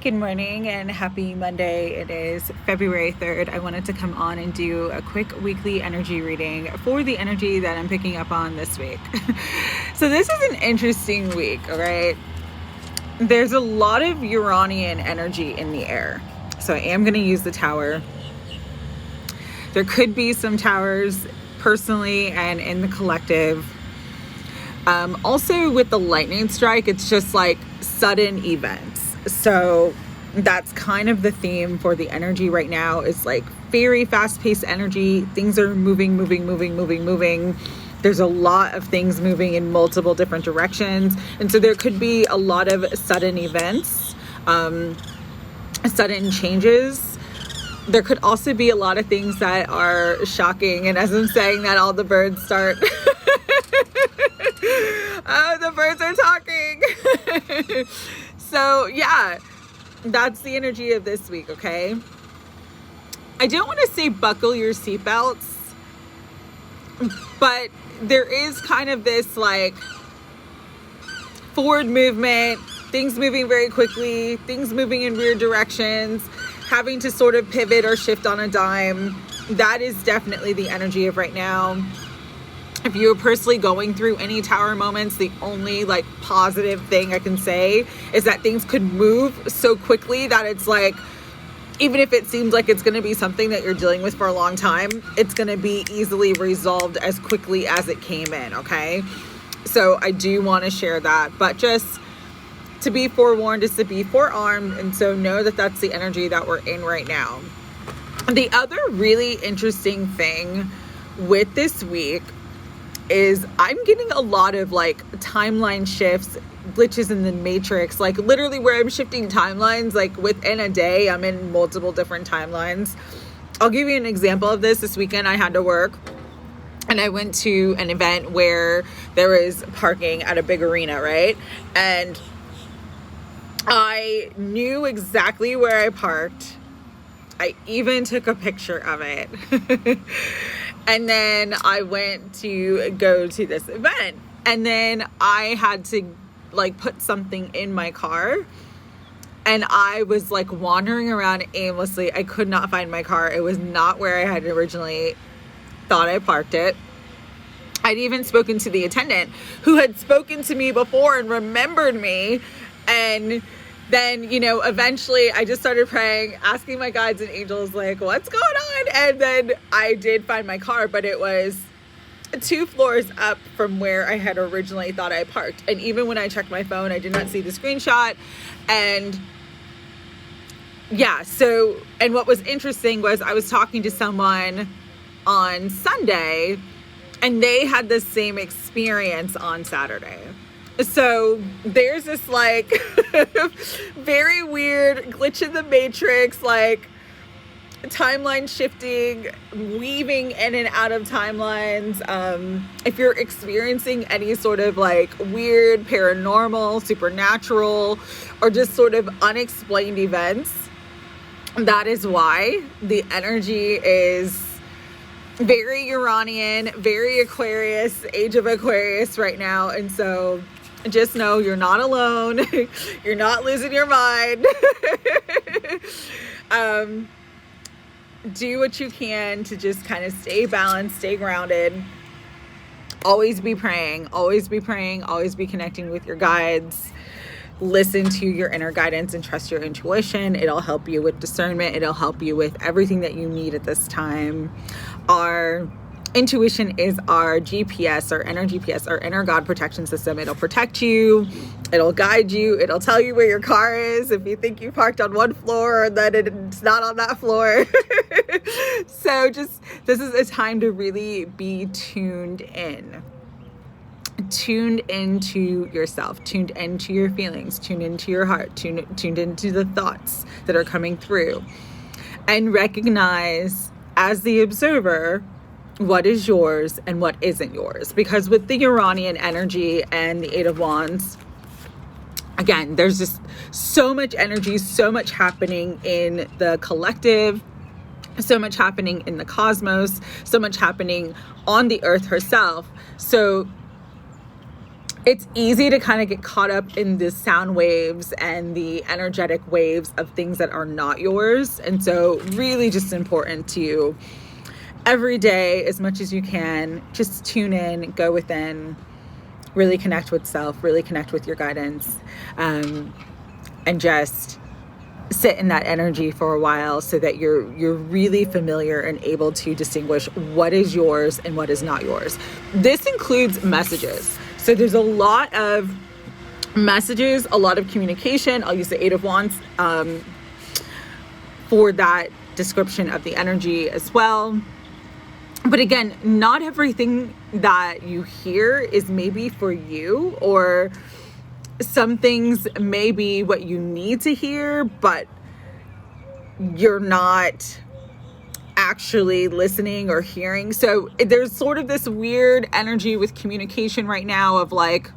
Good morning and happy Monday. It is February 3rd. I wanted to come on and do a quick weekly energy reading for the energy that I'm picking up on this week. So this is an interesting week, all right? There's a lot of Uranian energy in the air. So I am going to use the tower. There could be some towers personally and in the collective. Also with the lightning strike, it's just like sudden events. So that's kind of the theme for the energy right now. Is like very fast-paced energy. Things are moving. There's a lot of things moving in multiple different directions. And so there could be a lot of sudden events, sudden changes. There could also be a lot of things that are shocking. And as I'm saying that, all the birds start... Oh, the birds are talking. So yeah, that's the energy of this week, okay? I don't want to say buckle your seatbelts, but there is kind of this like forward movement, things moving very quickly, things moving in weird directions, having to sort of pivot or shift on a dime. That is definitely the energy of right now. If you're personally going through any tower moments, the only like positive thing I can say is that things could move so quickly that it's like, even if it seems like it's going to be something that you're dealing with for a long time, it's going to be easily resolved as quickly as it came in. Okay. So I do want to share that, but just to be forewarned is to be forearmed. And so know that that's the energy that we're in right now. The other really interesting thing with this week is I'm getting a lot of like timeline shifts, glitches in the matrix, like literally where I'm shifting timelines, like within a day, I'm in multiple different timelines. I'll give you an example of this. This weekend I had to work and I went to an event where there was parking at a big arena, right? And I knew exactly where I parked. I even took a picture of it. And then I went to go to this event. And then I had to like put something in my car. And I was like wandering around aimlessly. I could not find my car. It was not where I had originally thought I parked it. I'd even spoken to the attendant who had spoken to me before and remembered me. And then, you know, eventually I just started praying, asking my guides and angels, like, what's going on? And then I did find my car, but it was 2 floors up from where I had originally thought I parked. And even when I checked my phone, I did not see the screenshot. And yeah, so, and what was interesting was I was talking to someone on Sunday and they had the same experience on Saturday. So there's this like very weird glitch in the matrix, like timeline shifting, weaving in and out of timelines. If you're experiencing any sort of like weird paranormal, supernatural, or just sort of unexplained events, that is why the energy is very Uranian, very Aquarius, age of Aquarius right now. And so just know you're not alone. You're not losing your mind. Do what you can to just kind of stay balanced, stay grounded. Always be praying, always be praying, always be connecting with your guides. Listen to your inner guidance and trust your intuition. It'll help you with discernment. It'll help you with everything that you need at this time. Our intuition is our GPS, our inner GPS, our inner God protection system. It'll protect you. It'll guide you. It'll tell you where your car is if you think you parked on one floor and then it's not on that floor. So just, this is a time to really be tuned into yourself, tuned into your feelings, tuned into your heart, tuned into the thoughts that are coming through, and recognize as the observer what is yours and what isn't yours. Because with the Uranian energy and the Eight of Wands, again, there's just so much energy, so much happening in the collective, so much happening in the cosmos, so much happening on the earth herself. So it's easy to kind of get caught up in the sound waves and the energetic waves of things that are not yours. And so really just important to every day, as much as you can, just tune in, go within, really connect with self, really connect with your guidance, and just sit in that energy for a while so that you're really familiar and able to distinguish what is yours and what is not yours. This includes messages. So there's a lot of messages, a lot of communication. I'll use the Eight of Wands for that description of the energy as well. But again, not everything that you hear is maybe for you, or some things may be what you need to hear, but you're not actually listening or hearing. So there's sort of this weird energy with communication right now of like,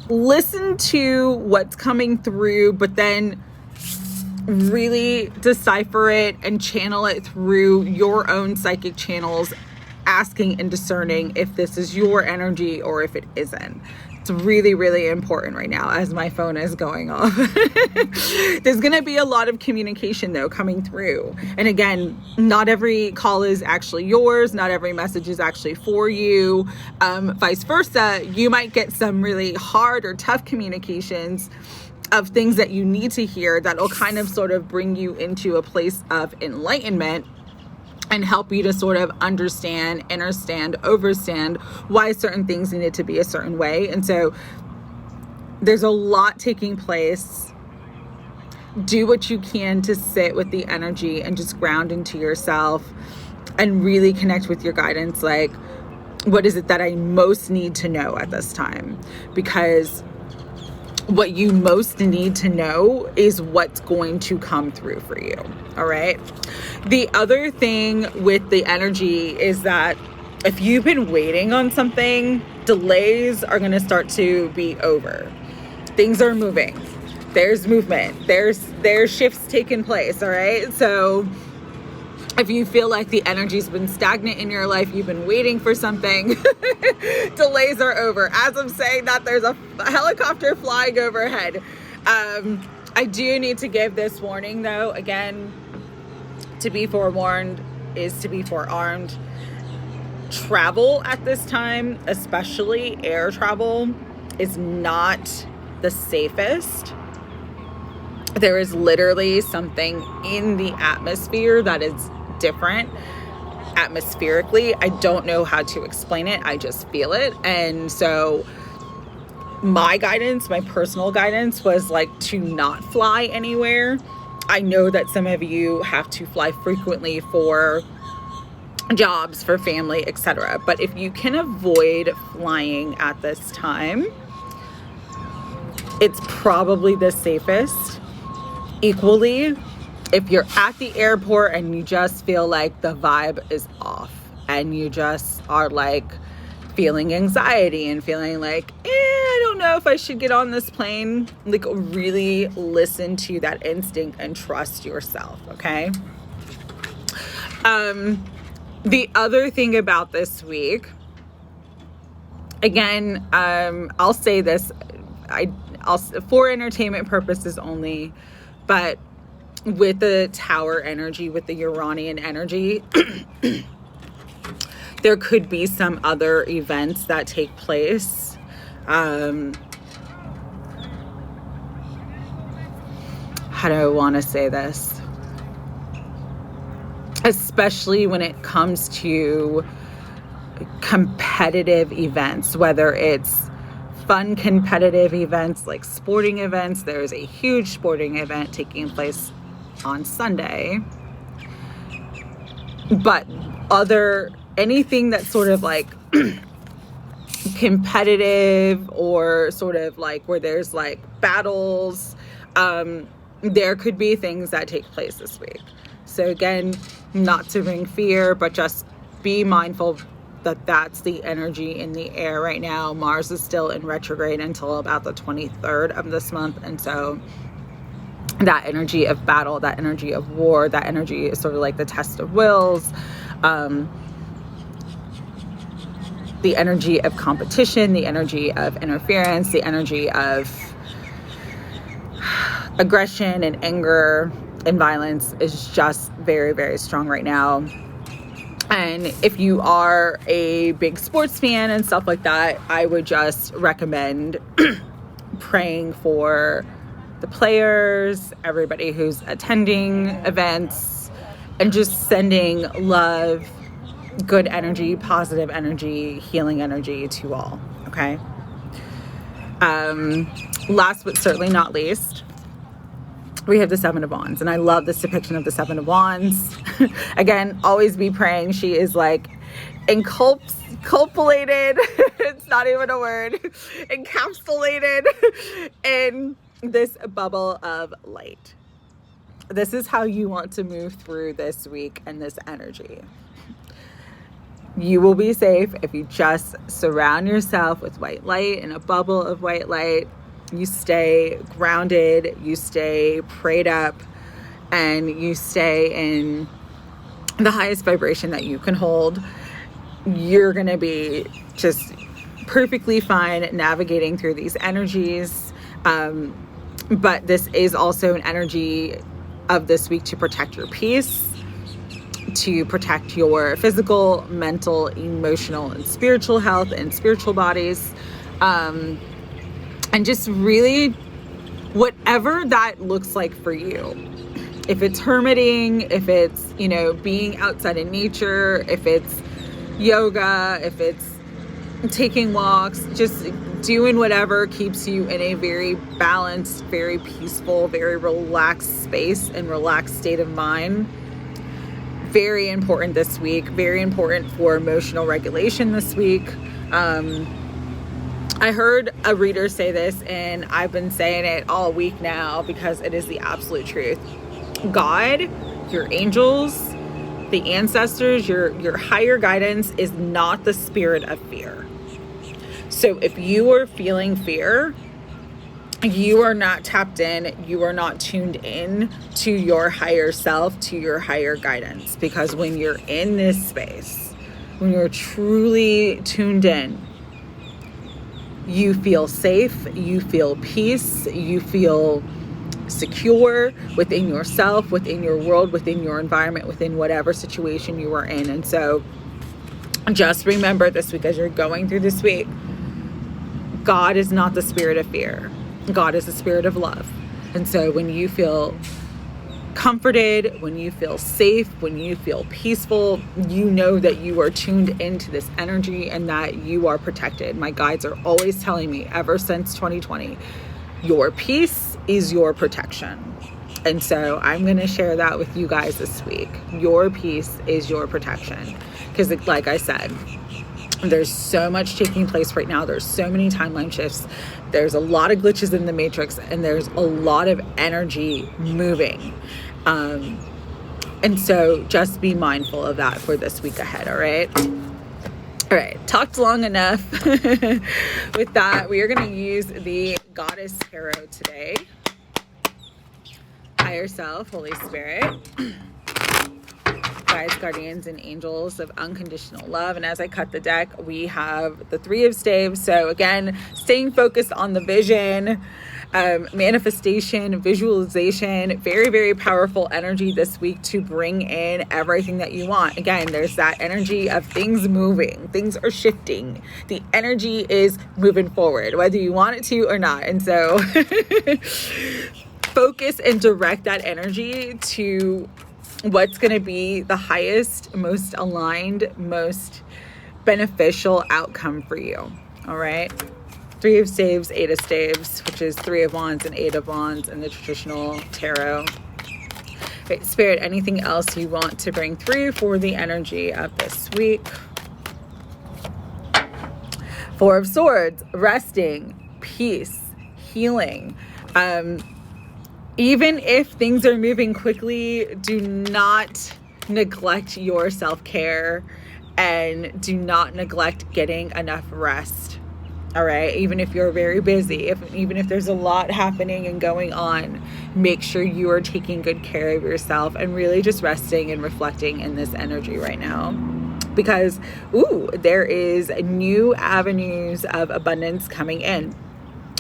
listen to what's coming through, but then really decipher it and channel it through your own psychic channels, asking and discerning if this is your energy or if it isn't. It's really, really important right now as my phone is going off. There's going to be a lot of communication though coming through. And again, not every call is actually yours. Not every message is actually for you. Vice versa. You might get some really hard or tough communications of things that you need to hear that will kind of sort of bring you into a place of enlightenment and help you to sort of understand, overstand why certain things needed to be a certain way. And so there's a lot taking place. Do what you can to sit with the energy and just ground into yourself and really connect with your guidance. Like, what is it that I most need to know at this time? Because what you most need to know is what's going to come through for you. All right. The other thing with the energy is that if you've been waiting on something, delays are going to start to be over. Things are moving. There's movement. There's shifts taking place. All right. So if you feel like the energy's been stagnant in your life, you've been waiting for something, delays are over. As I'm saying that, there's a helicopter flying overhead. I do need to give this warning though. Again, to be forewarned is to be forearmed. Travel at this time, especially air travel, is not the safest. There is literally something in the atmosphere that is different atmospherically. I don't know how to explain it. I just feel it. And so my guidance, my personal guidance was like to not fly anywhere. I know that some of you have to fly frequently for jobs, for family, etc. But if you can avoid flying at this time, it's probably the safest. Equally, if you're at the airport and you just feel like the vibe is off and you just are like feeling anxiety and feeling like, I don't know if I should get on this plane, like really listen to that instinct and trust yourself. Okay. The other thing about this week, again, I'll say this, I'll for entertainment purposes only, but with the Tower energy, with the Uranian energy, there could be some other events that take place. How do I want to say this? Especially when it comes to competitive events, whether it's fun competitive events like sporting events. There's a huge sporting event taking place on Sunday. But anything that's sort of like competitive or sort of like where there's like battles, there could be things that take place this week. So again, not to bring fear, but just be mindful that that's the energy in the air right now. Mars is still in retrograde until about the 23rd of this month. And so that energy of battle, that energy of war, that energy is sort of like the test of wills. the energy of competition, the energy of interference, the energy of aggression and anger and violence is just very, very strong right now. And if you are a big sports fan and stuff like that, I would just recommend praying for the players, everybody who's attending events, and just sending love, good energy, positive energy, healing energy to all. Okay. Last but certainly not least, we have the Seven of Wands, and I love this depiction of the Seven of Wands. Again, always be praying. She is like encapsulated, it's not even a word, encapsulated in this bubble of light. This is how you want to move through this week and this energy. You will be safe if you just surround yourself with white light, in a bubble of white light. You stay grounded, you stay prayed up, and you stay in the highest vibration that you can hold. You're going to be just perfectly fine navigating through these energies. But this is also an energy of this week to protect your peace, to protect your physical, mental, emotional, and spiritual health and spiritual bodies. And just really whatever that looks like for you. If it's hermiting, if it's, being outside in nature, if it's yoga, if it's taking walks, just doing whatever keeps you in a very balanced, very peaceful, very relaxed space and relaxed state of mind. Very important this week, very important for emotional regulation this week. I heard a reader say this, and I've been saying it all week now because it is the absolute truth. God, your angels, the ancestors, your higher guidance is not the spirit of fear. So if you are feeling fear, you are not tapped in, you are not tuned in to your higher self, to your higher guidance. Because when you're in this space, when you're truly tuned in, you feel safe, you feel peace, you feel secure within yourself, within your world, within your environment, within whatever situation you are in. And so just remember this week, as you're going through this week, God is not the spirit of fear. God is the spirit of love. And so when you feel comforted, when you feel safe, when you feel peaceful, you know that you are tuned into this energy and that you are protected. My guides are always telling me ever since 2020, your peace is your protection. And so I'm going to share that with you guys this week. Your peace is your protection. Because like I said, there's so much taking place right now. There's so many timeline shifts. There's a lot of glitches in the matrix, and there's a lot of energy moving. And so just be mindful of that for this week ahead. All right. All right. Talked long enough. With that, we are going to use the Goddess Tarot today. Higher Self, Holy Spirit, guides, guardians, and angels of unconditional love. And as I cut the deck, we have the Three of Staves. So again, staying focused on the vision, manifestation, visualization, very, very powerful energy this week to bring in everything that you want. Again, there's that energy of things moving, things are shifting. The energy is moving forward, whether you want it to or not. And so focus and direct that energy to what's going to be the highest, most aligned, most beneficial outcome for you. All right. Three of Staves, Eight of Staves, which is Three of Wands and Eight of Wands in the traditional tarot. Right, Spirit, anything else you want to bring through for the energy of this week? Four of Swords, resting, peace, healing. Even if things are moving quickly, do not neglect your self-care and do not neglect getting enough rest. All right. Even if you're very busy, even if there's a lot happening and going on, make sure you are taking good care of yourself and really just resting and reflecting in this energy right now. because, there is new avenues of abundance coming in.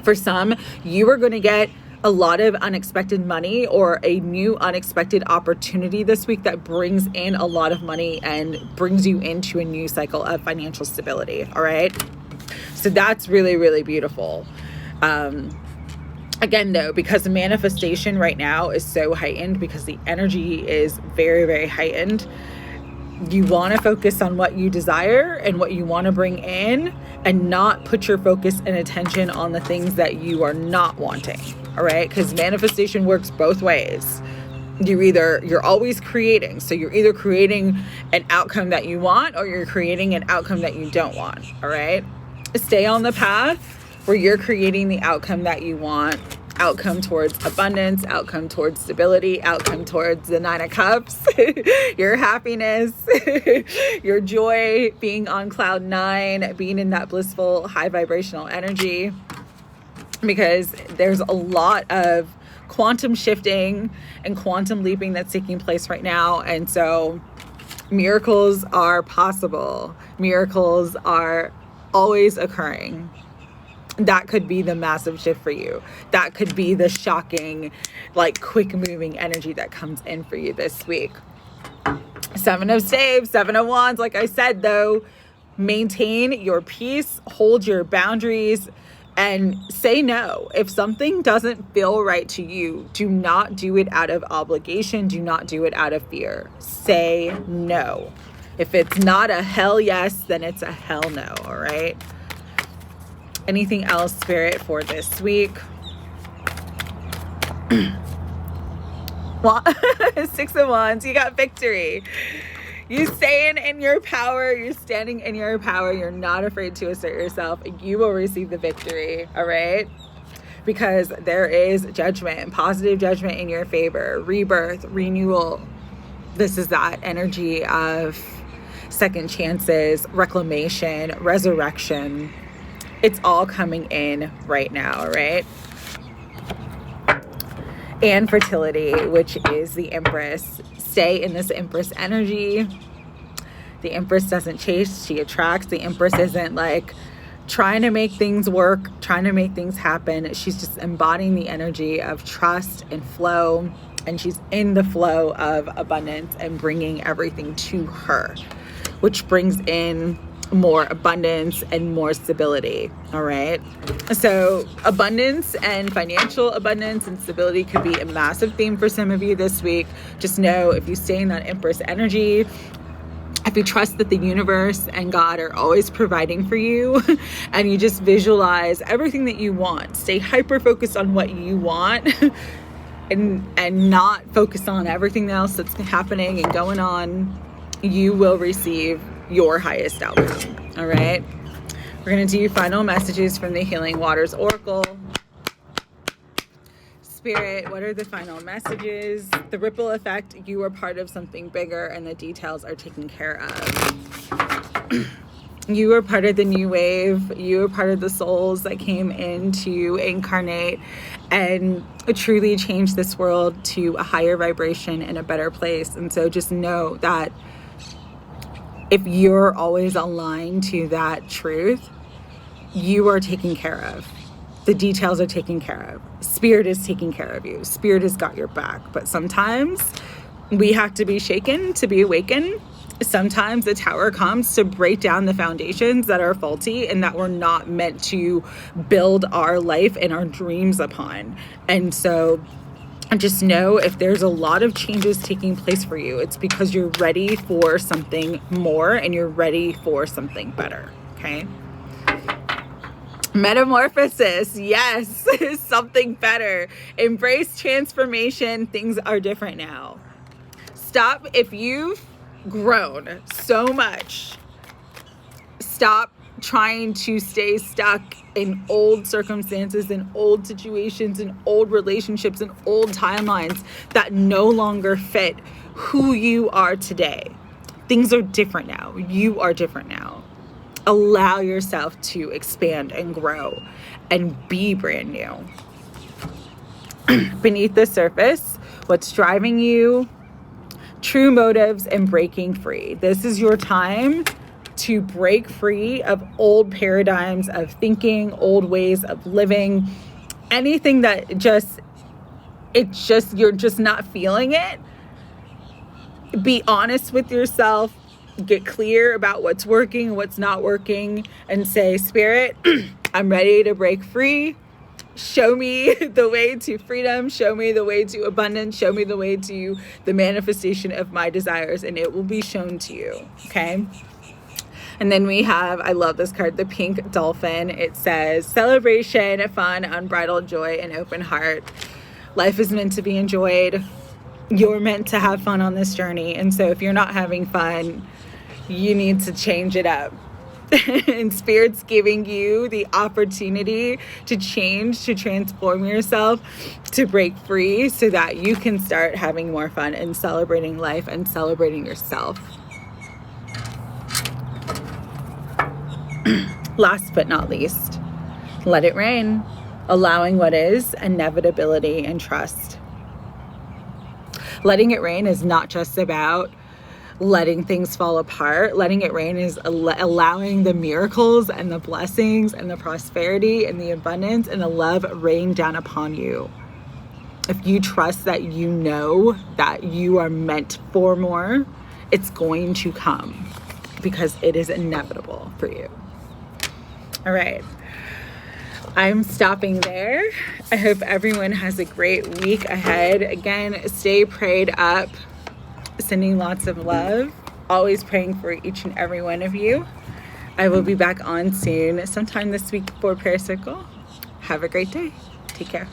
For some, you are going to get a lot of unexpected money or a new unexpected opportunity this week that brings in a lot of money and brings you into a new cycle of financial stability. All right. So that's really, really beautiful. Again, though, because the manifestation right now is so heightened, because the energy is very, very heightened, you want to focus on what you desire and what you want to bring in, and not put your focus and attention on the things that you are not wanting. All right. Because manifestation works both ways. You're always creating. So you're either creating an outcome that you want, or you're creating an outcome that you don't want. All right. Stay on the path where you're creating the outcome that you want. Outcome towards abundance, outcome towards stability, outcome towards the 9 of Cups, your happiness, your joy, being on cloud 9, being in that blissful, high vibrational energy. Because there's a lot of quantum shifting and quantum leaping that's taking place right now. And so miracles are possible. Miracles are always occurring. That could be the massive shift for you. That could be the shocking, like, quick moving energy that comes in for you this week. 7 of Staves, 7 of Wands. Like I said, though, maintain your peace, hold your boundaries, and say no. If something doesn't feel right to you, do not do it out of obligation. Do not do it out of fear. Say no. If it's not a hell yes, then it's a hell no. All right. Anything else, Spirit, for this week? Well, 6 of Wands, you got victory. You staying in your power. You're standing in your power. You're not afraid to assert yourself. You will receive the victory. All right. Because there is judgment, positive judgment in your favor, rebirth, renewal. This is that energy of second chances, reclamation, resurrection. It's all coming in right now, right? And fertility, which is the Empress. Stay in this Empress energy. The Empress doesn't chase, she attracts. The Empress isn't like trying to make things work, trying to make things happen. She's just embodying the energy of trust and flow. And she's in the flow of abundance and bringing everything to her, which brings in more abundance and more stability. All right. So abundance and financial abundance and stability could be a massive theme for some of you this week. Just know, if you stay in that Empress energy, if you trust that the universe and God are always providing for you, and you just visualize everything that you want, stay hyper focused on what you want, and not focus on everything else that's happening and going on, you will receive your highest outcome. All right. We're going to do final messages from the Healing Waters Oracle. Spirit, what are the final messages? The ripple effect. You are part of something bigger, and the details are taken care of. You are part of the new wave. You are part of the souls that came in to incarnate and truly change this world to a higher vibration and a better place. And so just know that if you're always aligned to that truth, you are taken care of. The details are taken care of. Spirit is taking care of you. Spirit has got your back. But sometimes we have to be shaken to be awakened. Sometimes the tower comes to break down the foundations that are faulty and that we're not meant to build our life and our dreams upon. And so just know, if there's a lot of changes taking place for you, it's because you're ready for something more and you're ready for something better. Okay. Metamorphosis. Yes. Something better. Embrace transformation. Things are different now. Stop. If you've grown so much, stop trying to stay stuck in old circumstances and old situations and old relationships and old timelines that no longer fit who you are today. Things are different now. You are different now. Allow yourself to expand and grow and be brand new. Beneath the surface, what's driving you? true motives and breaking free. This is your time to break free of old paradigms of thinking, old ways of living, anything that you're just not feeling it. Be honest with yourself, get clear about what's working, what's not working, and say, Spirit, I'm ready to break free. Show me the way to freedom. Show me the way to abundance. Show me the way to the manifestation of my desires, and it will be shown to you. Okay. And then we have, I love this card, the pink dolphin. It says, celebration, fun, unbridled joy, and open heart. Life is meant to be enjoyed. You're meant to have fun on this journey. And so if you're not having fun, you need to change it up. And Spirit's giving you the opportunity to change, to transform yourself, to break free so that you can start having more fun and celebrating life and celebrating yourself. Last but not least, let it rain, allowing what is, inevitability, and trust. Letting it rain is not just about letting things fall apart. Letting it rain is allowing the miracles and the blessings and the prosperity and the abundance and the love rain down upon you. If you trust that you know that you are meant for more, it's going to come because it is inevitable for you. All right. I'm stopping there. I hope everyone has a great week ahead. Again, stay prayed up, sending lots of love, always praying for each and every one of you. I will be back on soon, sometime this week for Prayer Circle. Have a great day. Take care.